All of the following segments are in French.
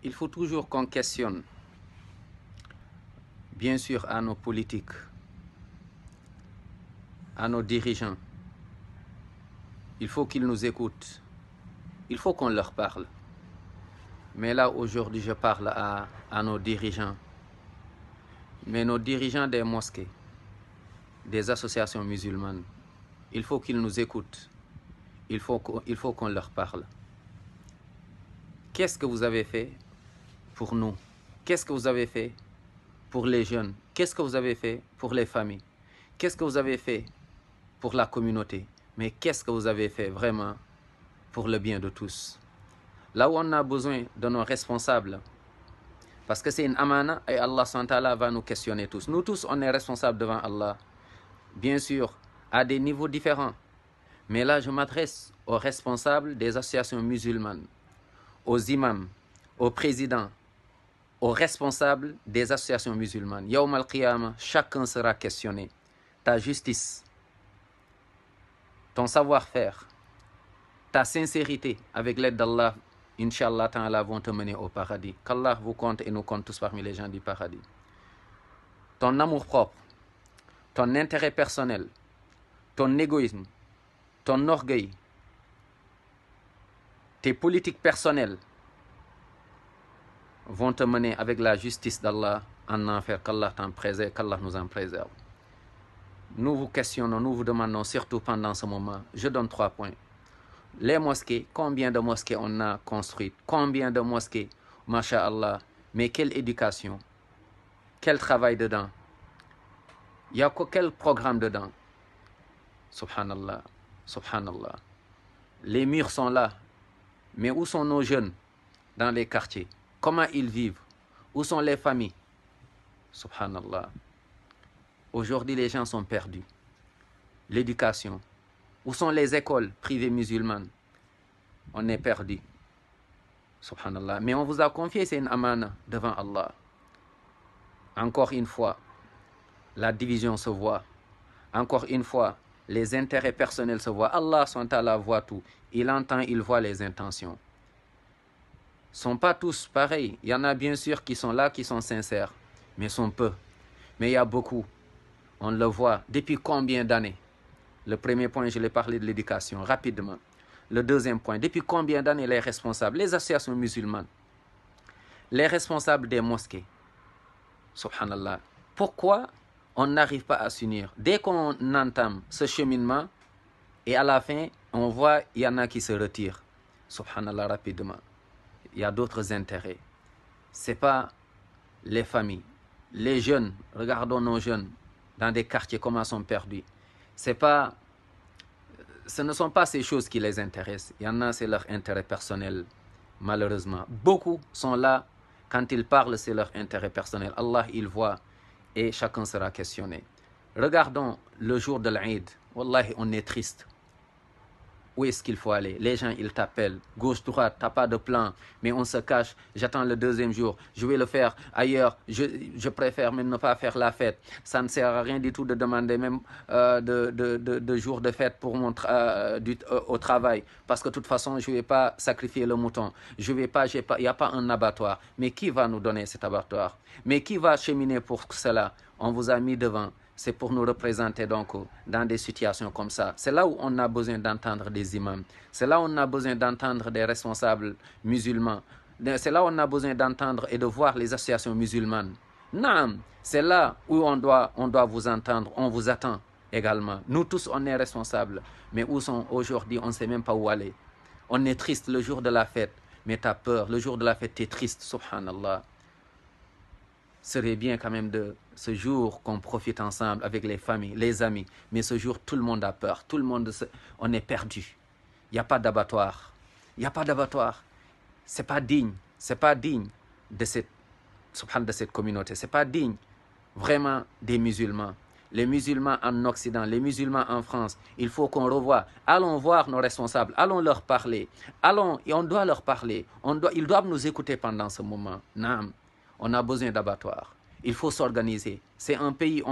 Il faut toujours qu'on questionne, bien sûr, à nos politiques, à nos dirigeants. Il faut qu'ils nous écoutent. Il faut qu'on leur parle. Mais là, aujourd'hui, je parle à nos dirigeants. Mais nos dirigeants des mosquées, des associations musulmanes, il faut qu'ils nous écoutent. Il faut qu'on leur parle. Qu'est-ce que vous avez fait pour nous? Qu'est-ce que vous avez fait pour les jeunes? Qu'est-ce que vous avez fait pour les familles? Qu'est-ce que vous avez fait pour la communauté? Mais qu'est-ce que vous avez fait vraiment pour le bien de tous? Là où on a besoin de nos responsables, parce que c'est une amana et Allah SWT va nous questionner tous. Nous tous, on est responsables devant Allah, bien sûr, à des niveaux différents. Mais là, je m'adresse aux responsables des associations musulmanes, aux imams, aux présidents, aux responsables des associations musulmanes. Yawm al-Qiyamah, chacun sera questionné. Ta justice, ton savoir-faire, ta sincérité avec l'aide d'Allah, Inch'Allah ta'ala, vont te mener au paradis. Qu'Allah vous compte et nous compte tous parmi les gens du paradis. Ton amour propre, ton intérêt personnel, ton égoïsme, ton orgueil, tes politiques personnelles vont te mener avec la justice d'Allah en enfer. Qu'Allah t'en préserve, qu'Allah nous en préserve. Nous vous questionnons, nous vous demandons, surtout pendant ce moment, je donne 3 points. Les mosquées, combien de mosquées on a construites? Combien de mosquées? Masha'Allah. Mais quelle éducation? Quel travail dedans? Il y a quel programme dedans? Subhanallah. Subhanallah. Les murs sont là. Mais où sont nos jeunes dans les quartiers? Comment ils vivent? Où sont les familles? Subhanallah. Aujourd'hui, les gens sont perdus. L'éducation. Où sont les écoles privées musulmanes? On est perdus. Subhanallah. Mais on vous a confié, c'est une amana devant Allah. Encore une fois, la division se voit. Encore une fois, les intérêts personnels se voient. Allah SWT voit tout. Il entend, il voit les intentions. Ils ne sont pas tous pareils. Il y en a bien sûr qui sont là, qui sont sincères. Mais ils sont peu. Mais il y a beaucoup. On le voit. Depuis combien d'années? Le premier point, je l'ai parlé de l'éducation, rapidement. Le deuxième point, depuis combien d'années les responsables, les associations musulmanes, les responsables des mosquées, subhanallah, pourquoi on n'arrive pas à s'unir? Dès qu'on entame ce cheminement, et à la fin, on voit, il y en a qui se retirent, subhanallah, rapidement. Il y a d'autres intérêts. Ce n'est pas les familles. Les jeunes, regardons nos jeunes, dans des quartiers, comment ils sont perdus. Ce ne sont pas ces choses qui les intéressent. Il y en a, c'est leur intérêt personnel, malheureusement. Beaucoup sont là, quand ils parlent, c'est leur intérêt personnel. Allah, il voit et chacun sera questionné. Regardons le jour de l'Aïd. Wallahi, on est triste. Où est-ce qu'il faut aller? Les gens, ils t'appellent. Gauche, droite, t'as pas de plan. Mais on se cache. J'attends le deuxième jour. Je vais le faire ailleurs. Je préfère même ne pas faire la fête. Ça ne sert à rien du tout de demander même de jours de fête pour au travail. Parce que de toute façon, je ne vais pas sacrifier le mouton. Il n'y a pas un abattoir. Mais qui va nous donner cet abattoir? Mais qui va cheminer pour cela? On vous a mis devant. C'est pour nous représenter donc dans des situations comme ça. C'est là où on a besoin d'entendre des imams. C'est là où on a besoin d'entendre des responsables musulmans. C'est là où on a besoin d'entendre et de voir les associations musulmanes. Non, c'est là où on doit vous entendre. On vous attend également. Nous tous, on est responsables. Mais où sont aujourd'hui? On ne sait même pas où aller. On est triste le jour de la fête. Mais tu as peur. Le jour de la fête, tu es triste. Subhanallah. Serait bien quand même de ce jour qu'on profite ensemble avec les familles, les amis. Mais ce jour, tout le monde a peur. Tout le monde, on est perdu. Il n'y a pas d'abattoir. Il n'y a pas d'abattoir. Ce n'est pas digne. Ce n'est pas digne de cette communauté. Ce n'est pas digne vraiment des musulmans. Les musulmans en Occident, les musulmans en France, il faut qu'on revoie. Allons voir nos responsables. Allons leur parler. Allons, et on doit leur parler. Ils doivent nous écouter pendant ce moment. Naam. On a besoin d'abattoirs. Il faut s'organiser. C'est un pays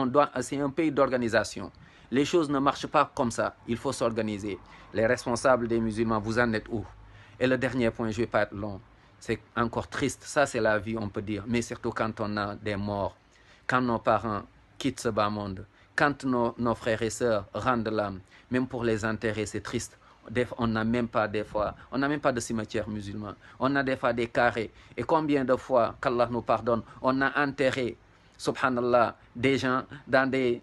d'organisation. Les choses ne marchent pas comme ça. Il faut s'organiser. Les responsables des musulmans, vous en êtes où? Et le dernier point, je ne vais pas être long. c'est encore triste. Ça, c'est la vie, on peut dire. Mais surtout quand on a des morts, quand nos parents quittent ce bas monde, quand nos frères et sœurs rendent l'âme, même pour les enterrer, c'est triste. On n'a même pas de cimetière musulman. On a des fois des carrés. Et combien de fois, qu'Allah nous pardonne, on a enterré, subhanallah, des gens dans des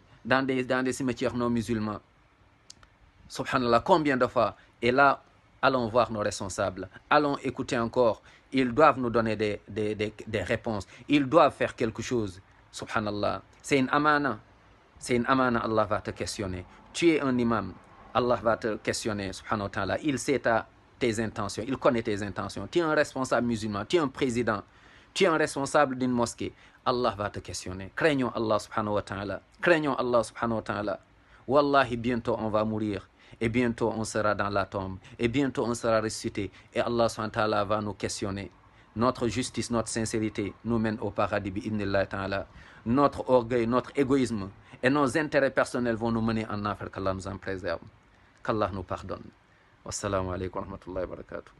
cimetières non musulmans. Subhanallah, combien de fois? Et là, allons voir nos responsables. Allons écouter encore. Ils doivent nous donner des réponses. Ils doivent faire quelque chose. Subhanallah. C'est une amana. C'est une amana, Allah va te questionner. Tu es un imam, Allah va te questionner, subhanahu wa ta'ala. Il sait tes intentions, il connaît tes intentions. Tu es un responsable musulman, tu es un président, tu es un responsable d'une mosquée. Allah va te questionner. Craignons Allah, subhanahu wa ta'ala. Craignons Allah, subhanahu wa ta'ala. Wallahi, bientôt on va mourir. Et bientôt on sera dans la tombe. Et bientôt on sera ressuscité. Et Allah, subhanahu wa ta'ala, va nous questionner. Notre justice, notre sincérité nous mène au paradis, bi'idhnillah ta'ala. Notre orgueil, notre égoïsme et nos intérêts personnels vont nous mener en enfer. Qu'Allah nous en préserve. Qu'Allah nous pardonne. Wassalamu alaikum wa rahmatullahi wa barakatuh.